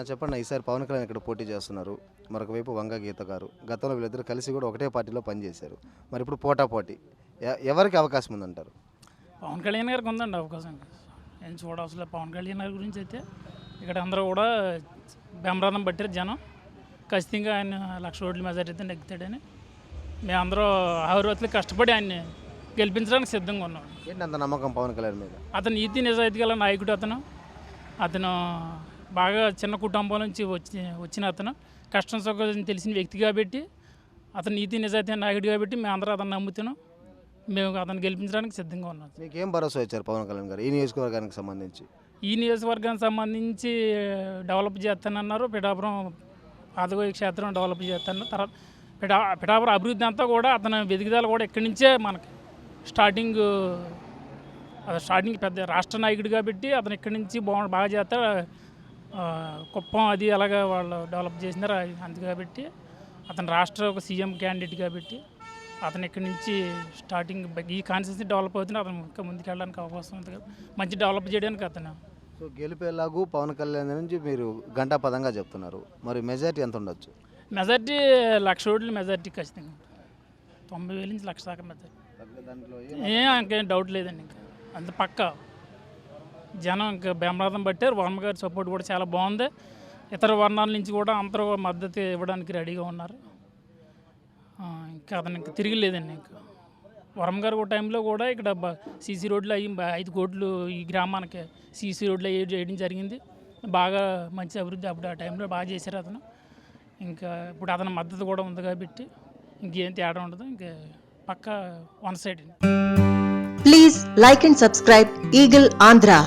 అన్న చెప్పండి, ఈసారి పవన్ కళ్యాణ్ ఇక్కడ పోటీ చేస్తున్నారు, మరొక వైపు వంగ గీత గారు. గతంలో వీళ్ళిద్దరు కలిసి కూడా ఒకటే పార్టీలో పనిచేశారు. మరి ఇప్పుడు పోటాపోటీ ఎవరికి అవకాశం ఉందంటారు? పవన్ కళ్యాణ్ గారికి ఉందండి అవకాశం. ఏం చూడవసలే పవన్ కళ్యాణ్ గారి గురించి అయితే ఇక్కడ అందరూ కూడా బ్రహ్మరథం పట్టారు జనం. ఖచ్చితంగా ఆయన 1,00,000 ఓట్ల మెజారిటీతో నెగ్గుతాడని మేమందరూ ఆవిర్వతలు కష్టపడి ఆయన్ని గెలిపించడానికి సిద్ధంగా ఉన్నాం. ఏంటి అంత నమ్మకం పవన్ కళ్యాణ్ మీద? అతను నీతి నిజాయితీ గల నాయకుడు. అతను బాగా చిన్న కుటుంబం నుంచి వచ్చిన అతను కష్టం సుఖం తెలిసిన వ్యక్తి కాబట్టి, అతను నీతి నిజాయితీ నాయకుడు కాబట్టి మేమందరూ అతను నమ్ముతున్నాం. మేము అతను గెలిపించడానికి సిద్ధంగా ఉన్నాం. మీకు ఏం భరోసా ఇచ్చారు పవన్ కళ్యాణ్ గారు ఈ నియోజకవర్గానికి సంబంధించి? ఈ నియోజకవర్గానికి సంబంధించి డెవలప్ చేస్తానన్నారు. పిఠాపురం ఆదగోయి క్షేత్రం డెవలప్ చేస్తాను. తర్వాత పిఠాపురం అభివృద్ధి అంతా కూడా అతని వెదిగిదాలు కూడా ఇక్కడి నుంచే మనకి స్టార్టింగ్ పెద్ద రాష్ట్ర నాయకుడు కాబట్టి అతను ఇక్కడి నుంచి బాగా చేస్తాడు. కుప్పం అది అలాగా వాళ్ళు డెవలప్ చేసినారు అంతే కాబట్టి అతను రాష్ట్ర ఒక సీఎం క్యాండిడేట్ కాబట్టి అతను ఇక్కడి నుంచి స్టార్టింగ్ ఈ కాన్స్టిట్యూన్సీ డెవలప్ అవుతుంది. అతను ఇంకా ముందుకు వెళ్ళడానికి అవకాశం ఉంది కదా, మంచి డెవలప్ చేయడానికి అతను. సో గెలిపేలాగూ పవన్ కళ్యాణ్ నుంచి మీరు గంటాపదంగా చెప్తున్నారు. మరి మెజారిటీ ఎంత ఉండొచ్చు? మెజార్టీ 1,00,000 ఓట్ల మెజార్టీ ఖచ్చితంగా 90,000 నుంచి 1,00,000 దాకా మెజార్టీ. దాంట్లో ఇంకేం డౌట్ లేదండి. ఇంకా అంత పక్క జనం ఇంకా బ్రహ్మరథం పట్టారు. వర్మ గారి సపోర్ట్ కూడా చాలా బాగుంది. ఇతర వర్ణాల నుంచి కూడా అందరూ మద్దతు ఇవ్వడానికి రెడీగా ఉన్నారు. ఇంకా అతను ఇంకా తిరిగిలేదండి. ఇంకా వర్మ గారు ఒక టైంలో కూడా ఇక్కడ సీసీ రోడ్లు అయ్యి 5 కోట్లు ఈ గ్రామానికి సీసీ రోడ్లు వేయడం జరిగింది. బాగా మంచి అభివృద్ధి అప్పుడు ఆ టైంలో బాగా చేశారు అతను. ఇంకా ఇప్పుడు అతని మద్దతు కూడా ఉంది కాబట్టి ఇంకేం తేడా ఉండదు. ఇంకా పక్క one side. Please like and subscribe Eagle Andhra.